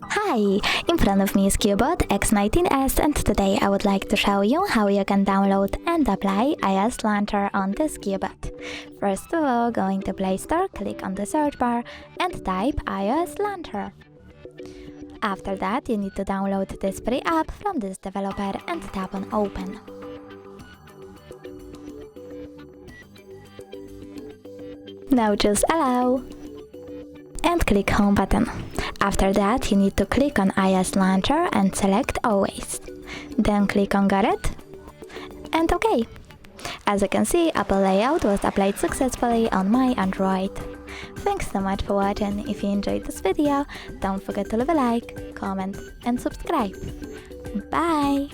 Hi! In front of me is Cubot X19 S, and today I would like to show you how you can download and apply iOS Launcher on this Cubot. First of all, go into Play Store, click on the search bar and type iOS Launcher. After that, you need to download this free app from this developer and tap on Open. Now choose Allow and click Home button. After that, you need to click on iOS Launcher and select Always. Then click on Got it and OK. As you can see, Apple Layout was applied successfully on my Android. Thanks so much for watching. If you enjoyed this video, don't forget to leave a like, comment and subscribe. Bye!